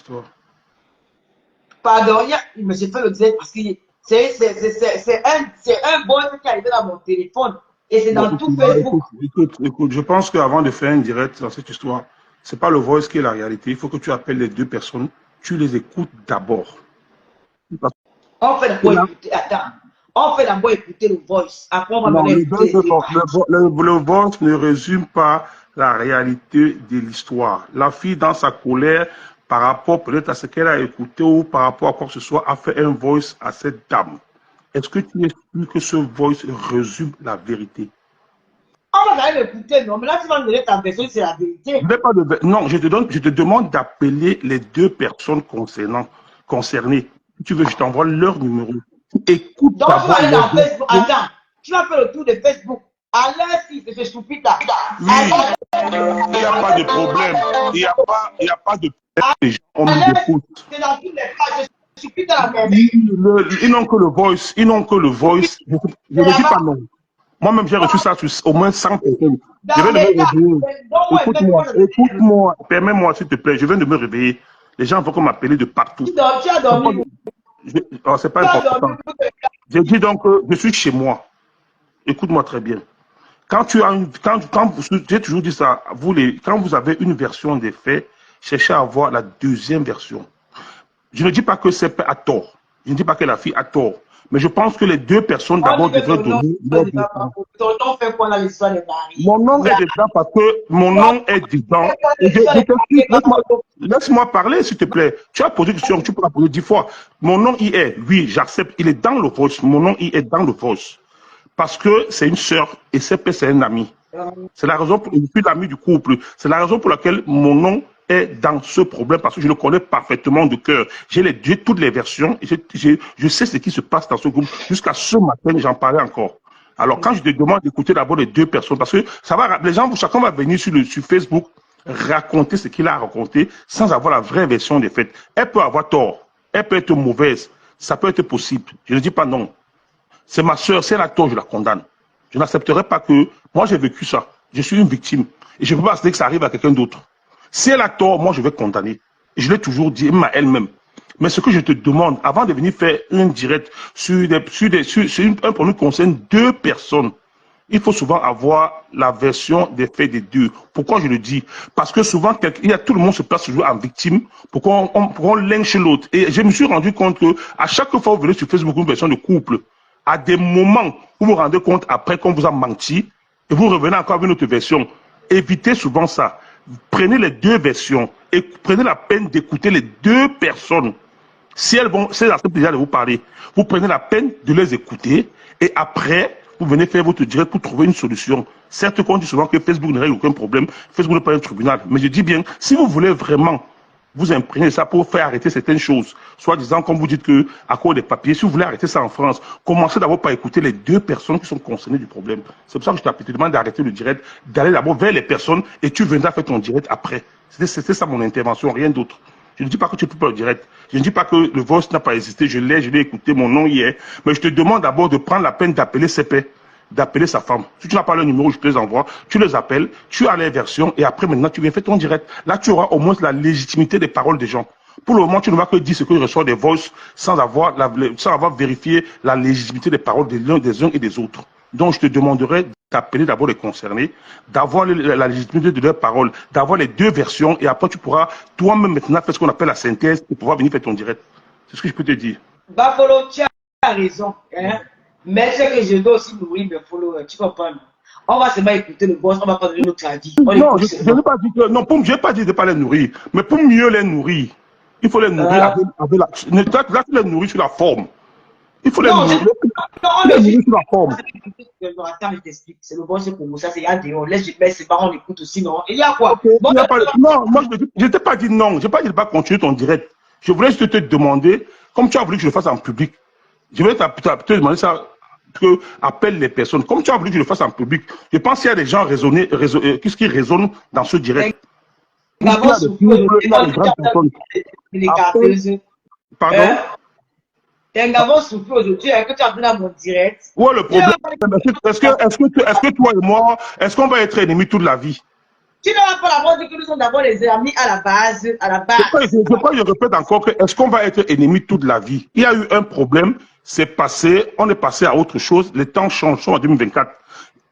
histoire? Pardon, mais j'ai fait le direct parce que c'est un boy qui est arrivé dans mon téléphone et c'est dans tout Facebook. Écoute, je pense qu'avant de faire un direct dans cette histoire, c'est pas le voice qui est la réalité. Il faut que tu appelles les deux personnes, tu les écoutes d'abord. On fait d'abord écouter, attends, on fait d'abord écouter le voice. Après, on va Non, venir écouter les images. le voice ne résume pas la réalité de l'histoire. La fille, dans sa colère, par rapport peut-être à ce qu'elle a écouté ou par rapport à quoi que ce soit, a fait un voice à cette dame. Est-ce que tu es sûr que ce voice résume la vérité? On va quand même écouter, non, mais là, tu vas me donner ta version, c'est la vérité. Non, je te demande d'appeler les deux personnes concernées. Si tu veux, je t'envoie leur numéro. Écoute Donc, tu vas aller dans deux. Facebook. Attends, tu vas faire le tour de Facebook. À l'heure si c'est stupide là. Oui, il n'y a pas de problème. Il n'y a pas de problème. Les gens ont mis des pouces. C'est dans toutes les pages. Je suis dans la merde. Ils n'ont que le voice. Ils n'ont que le voice. Je ne dis pas non. Moi-même, j'ai reçu ça sur au moins 100 personnes. Je viens de me réveiller. Écoute-moi. Permets-moi, s'il te plaît. Je viens de me réveiller. Les gens vont m'appeler de partout. Tu as dormi. C'est pas important. J'ai dit donc que je suis chez moi. Écoute-moi très bien. J'ai toujours dit ça, quand vous avez une version des faits, cherchez à avoir la deuxième version. Je ne dis pas que c'est à tort. Je ne dis pas que la fille a tort. Mais je pense que les deux personnes d'abord devraient donner leur version. Ton nom fait quoi dans l'histoire des maris? Mon nom est dedans parce que mon nom est dedans. Laisse-moi parler, s'il te plaît. Tu as posé une question, tu peux la poser 10 fois. Mon nom y est, oui, j'accepte. Il est dans le voice. Mon nom y est dans le voice. Parce que c'est une sœur et c'est un ami. C'est la raison pour laquelle je suis l'ami du couple. C'est la raison pour laquelle mon nom est dans ce problème parce que je le connais parfaitement de cœur. J'ai toutes les versions et je sais ce qui se passe dans ce groupe. Jusqu'à ce matin, j'en parlais encore. Alors, quand je te demande d'écouter d'abord les deux personnes, parce que ça va, les gens, chacun va venir sur Facebook raconter ce qu'il a raconté sans avoir la vraie version des faits. Elle peut avoir tort, elle peut être mauvaise, ça peut être possible. Je ne dis pas non. C'est ma soeur, si elle a tort, je la condamne. Je n'accepterai pas que, moi j'ai vécu ça, je suis une victime. Et je ne peux pas accepter que ça arrive à quelqu'un d'autre. Si elle a tort, moi je vais condamner. Et je l'ai toujours dit, même à elle-même. Mais ce que je te demande, avant de venir faire un direct sur un problème qui concerne deux personnes, il faut souvent avoir la version des faits des deux. Pourquoi je le dis? Parce que souvent, tout le monde se place toujours en victime pour qu'on lynche l'autre. Et je me suis rendu compte que à chaque fois que vous venez sur Facebook une version de couple, à des moments où vous vous rendez compte après qu'on vous a menti et vous revenez encore avec une autre version. Évitez souvent ça. Prenez les deux versions et prenez la peine d'écouter les deux personnes. Si elles acceptent déjà de vous parler, vous prenez la peine de les écouter et après, vous venez faire votre direct pour trouver une solution. Certes, on dit souvent que Facebook ne règle aucun problème, Facebook n'est pas un tribunal. Mais je dis bien, si vous voulez vraiment vous imprimez ça pour faire arrêter certaines choses. Soit disant, comme vous dites que à cause des papiers, si vous voulez arrêter ça en France, commencez d'abord par écouter les deux personnes qui sont concernées du problème. C'est pour ça que je te demande d'arrêter le direct, d'aller d'abord vers les personnes et tu viendras faire ton direct après. C'était ça mon intervention, rien d'autre. Je ne dis pas que tu ne peux pas le direct. Je ne dis pas que le voice n'a pas existé. Je l'ai écouté, mon nom y est. Mais je te demande d'abord de prendre la peine d'appeler CP, d'appeler sa femme. Si tu n'as pas le numéro, je te les envoie. Tu les appelles, tu as les versions et après maintenant tu viens faire ton direct. Là, tu auras au moins la légitimité des paroles des gens. Pour le moment, tu ne vas que dire ce que je reçois des voices sans avoir vérifié la légitimité des paroles des uns et des autres. Donc, je te demanderai d'appeler d'abord les concernés, d'avoir la légitimité de leurs paroles, d'avoir les deux versions et après tu pourras toi-même maintenant faire ce qu'on appelle la synthèse et pouvoir venir faire ton direct. C'est ce que je peux te dire. Bafolo, tu as raison. Hein? Mais c'est que je dois aussi nourrir mes followers, tu comprends? On va seulement écouter le boss, on va pas donner notre avis. Non, je n'ai pas dit que, non, je n'ai pas dit de ne pas les nourrir, mais pour mieux les nourrir, il faut les nourrir avec la, là, tu les nourris sur la forme. Il faut les nourrir sur la forme. Attends, je t'explique. C'est le boss pour ça, c'est Yadé. On laisse ses parents, on écoute aussi, non? Il y a quoi? Okay. Non, moi, je ne t'ai pas dit non. Je n'ai pas dit de ne pas continuer ton direct. Je voulais juste te demander, comme tu as voulu que je le fasse en public, je voulais te demander ça, que appelle les personnes. Comme tu as voulu que je le fasse en public, je pense qu'il y a des gens qu'est-ce qui résonnent dans ce direct. Pardon? T'es un gavon soufflé aujourd'hui, est-ce que tu as appelé dans mon direct? Ouais, le problème, est-ce que toi et moi, est-ce qu'on va être ennemis toute la vie? Tu ne vas pas avoir dit que nous sommes d'abord les amis à la base. Je crois que je répète encore que est-ce qu'on va être ennemis toute la vie? Il y a eu un problème, c'est passé, on est passé à autre chose, les temps changent en 2024.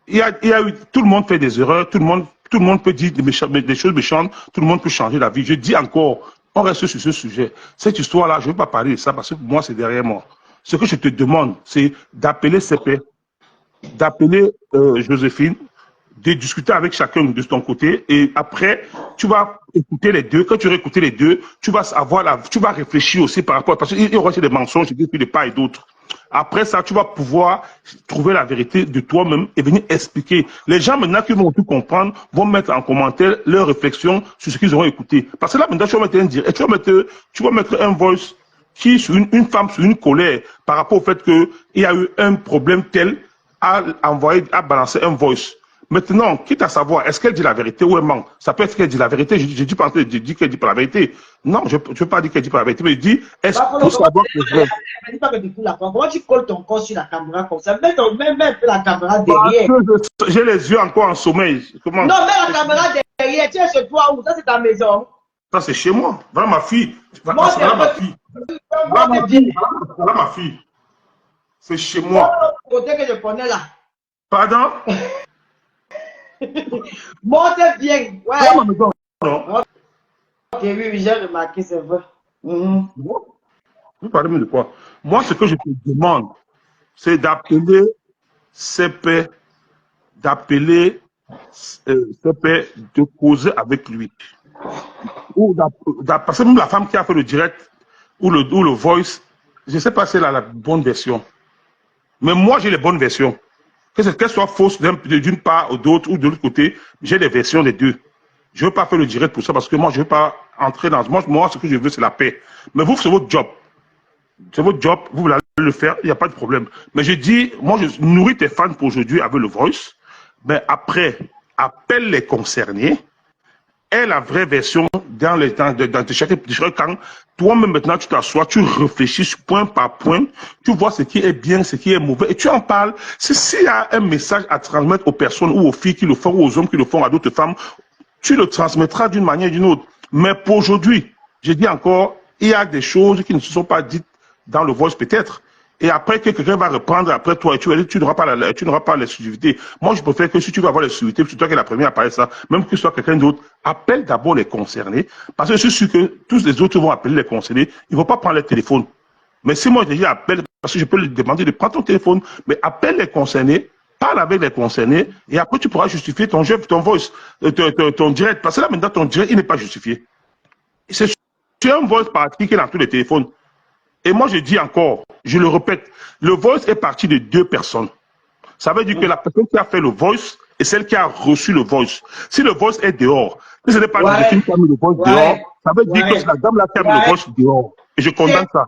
Il y a eu, tout le monde fait des erreurs, tout le monde peut dire des choses méchantes, tout le monde peut changer la vie. Je dis encore, on reste sur ce sujet. Cette histoire-là, je ne veux pas parler de ça parce que pour moi, c'est derrière moi. Ce que je te demande, c'est d'appeler CP, d'appeler Joséphine, de discuter avec chacun de ton côté et après, tu vas écouter les deux. Quand tu vas écouter les deux, tu vas réfléchir aussi par rapport, parce qu'il y aura aussi des mensonges de part et d'autre. Après ça, tu vas pouvoir trouver la vérité de toi-même et venir expliquer. Les gens maintenant qui vont tout comprendre vont mettre en commentaire leurs réflexions sur ce qu'ils auront écouté. Parce que là maintenant, tu vas mettre un direct, tu vas mettre un voice qui sur une femme sur une colère par rapport au fait qu'il y a eu un problème tel à balancer un voice. Maintenant, quitte à savoir, est-ce qu'elle dit la vérité ou elle ment? Ça peut être qu'elle dit la vérité. Je dis pas qu'elle dit pas la vérité. Non, je ne veux pas dire qu'elle dit pas la vérité, mais je dis, est-ce pour savoir que je veux. Comment tu colles ton corps sur la caméra comme ça? Mets la caméra derrière. J'ai les yeux encore en sommeil. Comment? Non, mets la caméra derrière. Tu es chez toi où? Ça, c'est ta maison. Ça, c'est chez moi. Voilà ma fille. Voilà ma fille. Voilà ma fille. C'est chez moi. Côté que je connais là. Pardon? Monte bien. Ouais. Non. Ok, oui, j'ai remarqué, c'est vrai. Vous parlez de quoi? Moi, ce que je te demande, c'est d'appeler CP, de causer avec lui. Parce que même la femme qui a fait le direct ou le voice, je ne sais pas si elle a la bonne version. Mais moi, j'ai les bonnes versions. Qu'elle soit fausse d'une part ou d'autre ou de l'autre côté, j'ai les versions des deux. Je ne veux pas faire le direct pour ça parce que moi, je ne veux pas entrer dans... Moi, ce que je veux, c'est la paix. Mais vous, c'est votre job. C'est votre job, vous voulez le faire, il n'y a pas de problème. Mais je dis, moi, je nourris tes fans pour aujourd'hui avec le voice. Mais après, appelle les concernés. Et la vraie version dans chaque camp. Toi-même, maintenant, tu t'assois, tu réfléchis point par point, tu vois ce qui est bien, ce qui est mauvais, et tu en parles. S'il y a un message à transmettre aux personnes ou aux filles qui le font, ou aux hommes qui le font à d'autres femmes, tu le transmettras d'une manière ou d'une autre. Mais pour aujourd'hui, je dis encore, il y a des choses qui ne se sont pas dites dans le voice peut-être. Et après que quelqu'un va reprendre après toi et tu n'auras pas l'exclusivité. Moi, je préfère que si tu veux avoir l'exclusivité, c'est toi qui es la première à parler ça, même que ce soit quelqu'un d'autre, appelle d'abord les concernés. Parce que je suis sûr que tous les autres vont appeler les concernés. Ils ne vont pas prendre le téléphone. Mais si moi, je dis appelle, parce que je peux lui demander de prendre ton téléphone, mais appelle les concernés, parle avec les concernés, et après tu pourras justifier ton jeu, ton voice, ton direct. Parce que là, maintenant, ton direct, il n'est pas justifié. C'est un voice particulier qui est dans tous les téléphones. Et moi, je dis encore, je le répète, le voice est parti de deux personnes. Ça veut dire que la personne qui a fait le voice et celle qui a reçu le voice. Si le voice est dehors, si ce n'est pas Joséphine qui a mis le voice dehors, ça veut dire que c'est la dame là qui a mis le voice dehors. Et je condamne ça.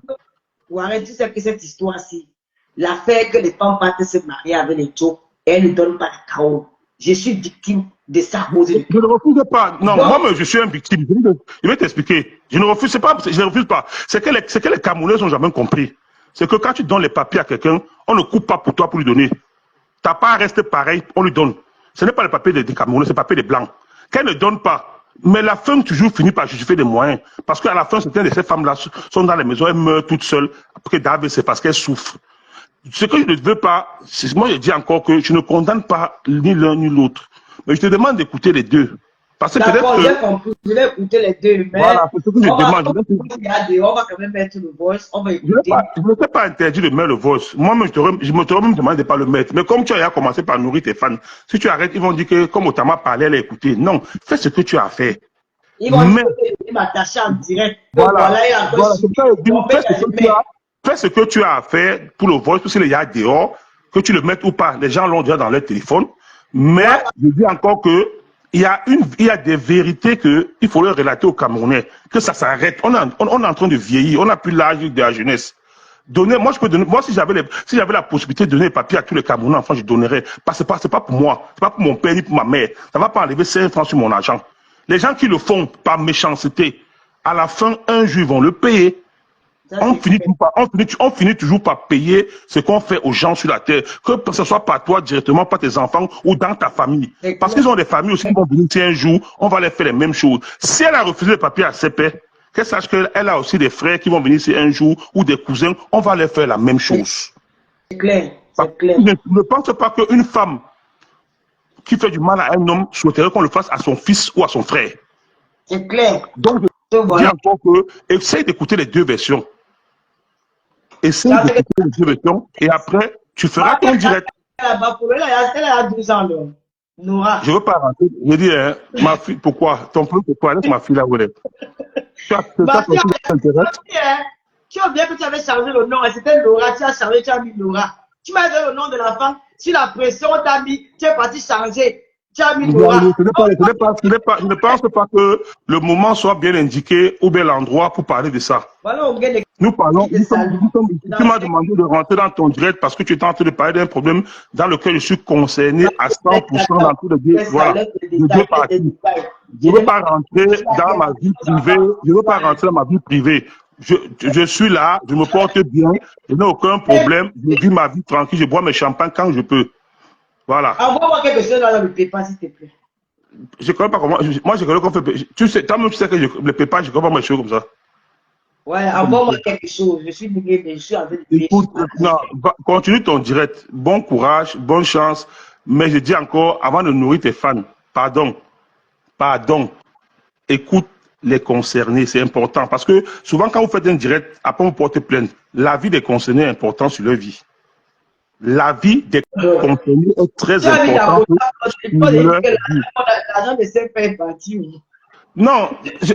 Arrête, tu sais que cette histoire-ci, l'affaire que les femmes partent se marier avec les Joe, elles ne donnent pas de chaos. Je suis victime de ça. Je ne refuse pas. Non, moi, je suis un victime. Je vais t'expliquer. Je ne refuse pas. C'est que les Camerounais n'ont jamais compris. C'est que quand tu donnes les papiers à quelqu'un, on ne coupe pas pour toi pour lui donner. Tu n'as pas à rester pareil, on lui donne. Ce n'est pas le papier des Camerounais, c'est le papier des Blancs. Qu'elle ne donne pas. Mais la fin, toujours finit par justifier des moyens. Parce qu'à la fin, certaines de ces femmes-là sont dans les maisons, elles meurent toutes seules. Après c'est parce qu'elles souffrent. Ce que je ne veux pas, moi je dis encore que je ne condamne pas ni l'un ni l'autre. Mais je te demande d'écouter les deux. Parce que peut-être que... j'ai compris, je vais écouter les deux, mais... Voilà, c'est ce que je demande. On va quand même mettre le voice, on va écouter. Je ne t'ai pas interdit de mettre le voice. Moi-même, je me t'aurais même demandé de ne pas le mettre. Mais comme tu as commencé par nourrir tes fans, si tu arrêtes, ils vont dire que comme Otama parlait, elle a écouté. Non, fais ce que tu as fait. Ils vont m'attacher en direct. Voilà, fais ce que tu as fait pour le voice, parce qu'il y a dehors, que tu le mettes ou pas. Les gens l'ont déjà dans leur téléphone. Mais je dis encore que il y a des vérités qu'il faut leur relater aux Camerounais, que ça s'arrête. On est en train de vieillir, on n'a plus l'âge de la jeunesse. Moi, je peux donner, moi, si j'avais la possibilité de donner les papiers à tous les Camerounais, enfin, je donnerais. Parce que c'est pas pour moi, c'est pas pour mon père ni pour ma mère. Ça ne va pas enlever 5 francs sur mon argent. Les gens qui le font par méchanceté, à la fin, un jour, ils vont le payer. Ça, On c'est finit, fait. on finit toujours par payer ce qu'on fait aux gens sur la terre, que ce soit par toi directement, par tes enfants ou dans ta famille. C'est Parce clair. qu'ils ont des familles aussi qui vont venir ici un jour, on va leur faire les mêmes choses. Si elle a refusé le papier à CP, qu'elle sache qu'elle a aussi des frères qui vont venir ici un jour ou des cousins, on va leur faire la même chose. C'est clair. Parce C'est que clair. ne pense pas qu'une femme qui fait du mal à un homme souhaiterait qu'on le fasse à son fils ou à son frère. C'est clair. Donc, Donc, je dis voilà. encore que essaye d'écouter les deux versions. Essaye Ça fait d'écouter les deux versions et après, tu feras ton direct. là-bas, pour elle, elle a 12 ans, donc. Nora. Je ne veux pas rentrer. Je dis, hein, ma fille, pourquoi? Ton problème, pourquoi? Laisse ma fille là où elle est. Tu as Bah, ton fils qui t'intéresse. tu as bien que tu avais changé le nom, c'était Nora, tu as changé, tu as mis Nora. Tu m'as donné le nom de la femme, sur la pression, t'a mis, tu es parti changer, tu as mis Nora. Je ne pense pas que le moment soit bien indiqué ou bien l'endroit pour parler de ça. Voilà, on gagne Nous parlons, tu m'as demandé de rentrer dans ton direct parce que tu étais en train de parler d'un problème dans lequel je suis concerné à 100% dans tous les deux, voilà, les deux parties. Je ne veux pas rentrer dans ma vie privée, je ne veux pas rentrer dans ma vie privée. Je suis là, je me porte bien, je n'ai aucun problème, je vis ma vie tranquille, je bois mes champagnes quand je peux. Voilà. Envoie-moi quelque chose dans le PayPal, s'il te plaît. Je ne connais pas comment, moi je connais qu'on fait, tu sais, toi-même tu sais que le PayPal, je ne connais pas mes choses comme ça. Ouais, envoie-moi quelque chose. Je suis déguisé, je suis en train de payer. Écoute, non, continue ton direct. Bon courage, bonne chance. Mais je dis encore, avant de nourrir tes fans, pardon, écoute les concernés, c'est important. Parce que souvent, quand vous faites un direct, après vous portez plainte, la vie des concernés est importante sur leur vie. La vie des concernés est très importante sur leur vie. L'argent de ces pères est parti. Non,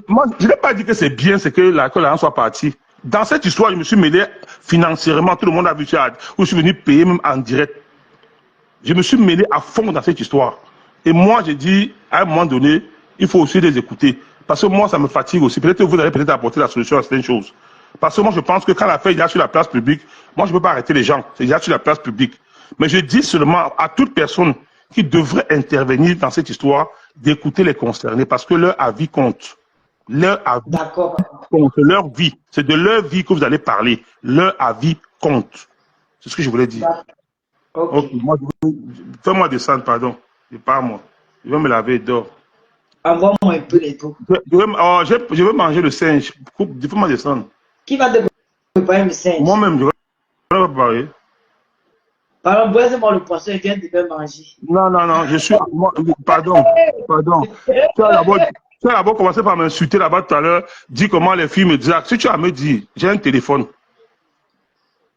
moi, je n'ai pas dit que c'est bien que l'argent soit parti. Dans cette histoire, je me suis mêlé financièrement. Tout le monde a vu ça. Je suis venu payer même en direct. Je me suis mêlé à fond dans cette histoire. Et moi, j'ai dit, à un moment donné, il faut aussi les écouter. Parce que moi, ça me fatigue aussi. Peut-être que vous allez peut-être apporter la solution à certaines choses. Parce que moi, je pense que quand l'affaire est déjà sur la place publique, moi, je ne peux pas arrêter les gens. C'est déjà sur la place publique. Mais je dis seulement à toute personne qui devrait intervenir dans cette histoire d'écouter les concernés parce que leur avis compte. Leur avis compte. Leur vie. C'est de leur vie que vous allez parler. Leur avis compte. C'est ce que je voulais dire. Ok. Fais-moi descendre, pardon. Et pas moi. Je vais me laver et dehors. Envoie-moi un peu les trucs. Je vais manger le singe. Fais-moi descendre. Qui va te préparer le singe? Moi-même, je vais préparer. Pardon, moi le poisson, il vient de me manger. Non, je suis. Pardon. Tu as d'abord commencé par m'insulter là-bas tout à l'heure. Dis comment les filles me disent. Si tu as à me dire, j'ai un téléphone.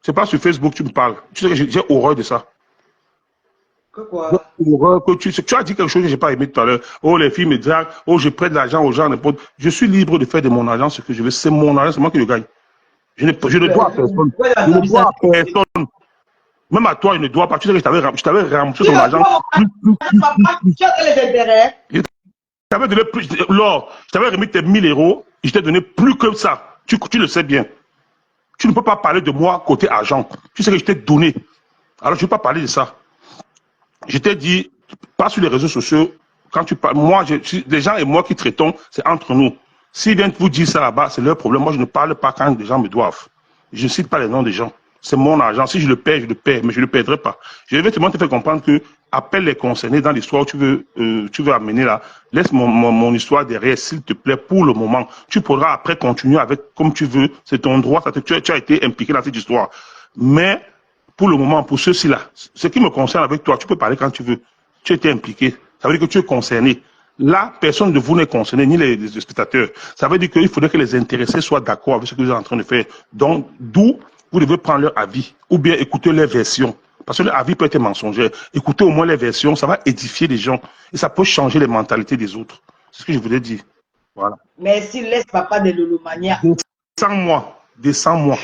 C'est pas sur Facebook que tu me parles. Tu sais que j'ai horreur de ça. Quoi? Horreur que tu as dit quelque chose que je n'ai pas aimé tout à l'heure. Oh, les filles me disent, oh, je prête de l'argent aux gens. Je suis libre de faire de mon argent ce que je veux. C'est mon argent, c'est moi qui le gagne. Je ne dois à personne. Je ne dois à personne. Même à toi, je ne dois pas. Tu sais que je t'avais remboursé ton argent. Tu as les intérêts. Je t'avais donné plus. Laure, je t'avais remis tes 1000 euros. Je t'ai donné plus que ça. Tu le sais bien. Tu ne peux pas parler de moi côté argent. Tu sais que je t'ai donné. Alors, je ne vais pas parler de ça. Je t'ai dit, pas sur les réseaux sociaux. Quand tu parles, moi, les gens et moi qui traitons, c'est entre nous. S'ils viennent vous dire ça là-bas, c'est leur problème. Moi, je ne parle pas quand les gens me doivent. Je ne cite pas les noms des gens. C'est mon argent. Si je le paie, mais je ne le paierai pas. Je vais te faire comprendre que appelle les concernés dans l'histoire que tu veux amener là. Laisse mon histoire derrière, s'il te plaît, pour le moment. Tu pourras après continuer avec comme tu veux. C'est ton droit. Tu as été impliqué dans cette histoire. Mais pour le moment, pour ceux-ci là, ce qui me concerne avec toi, tu peux parler quand tu veux. Tu as été impliqué. Ça veut dire que tu es concerné. Là, personne de vous n'est concerné, ni les spectateurs. Ça veut dire qu'il faudrait que les intéressés soient d'accord avec ce que vous êtes en train de faire. Donc, d'où vous devez prendre leur avis ou bien écouter leur version. Parce que leur avis peut être mensonger. Écoutez au moins les versions, ça va édifier les gens et ça peut changer les mentalités des autres. C'est ce que je voulais dire. Voilà. Merci, laisse papa de l'olomania. Descends-moi.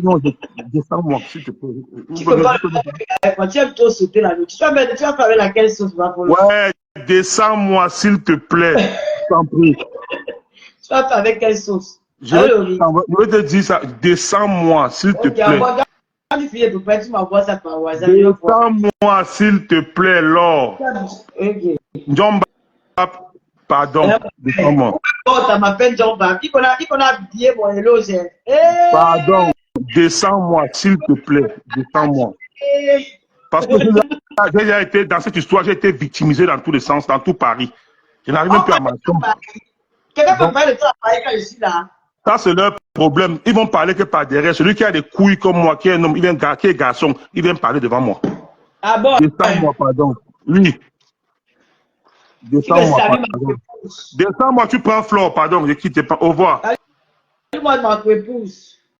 Non, descends-moi, s'il te plaît. Tu peux pas quand tu aimes trop sauter la nuit. Tu vas faire avec laquelle sauce va pour ouais, descends-moi, s'il te plaît. Je t'en prie. Tu vas faire avec quelle sauce? Je vais te dire ça. Descends-moi, s'il te plaît. Quand tu finis de près, tu m'envoies ça par WhatsApp. Descends-moi, s'il te plaît, Laure. Ok. John, pardon. Descends-moi. porte à ma peine, John Bab. Il qu'on a habillé mon éloge. Pardon, descends-moi, s'il te plaît, descends-moi. Parce que j'ai déjà été, dans cette histoire, j'ai été victimisé dans tous les sens, dans tout Paris. Je n'arrive même plus à m'entendre. Quelqu'un peut parler de ça à Paris quand je suis là. Ça, c'est leur problème. Ils vont parler que par derrière. Celui qui a des couilles comme moi, qui est un homme, qui est garçon, il vient parler devant moi. Ah bon? Descends-moi, pardon. Oui. Descends-moi, pardon. Descends-moi, tu prends Flore, pardon. Je quitte pas. Au revoir. Salut-moi de ma épouse.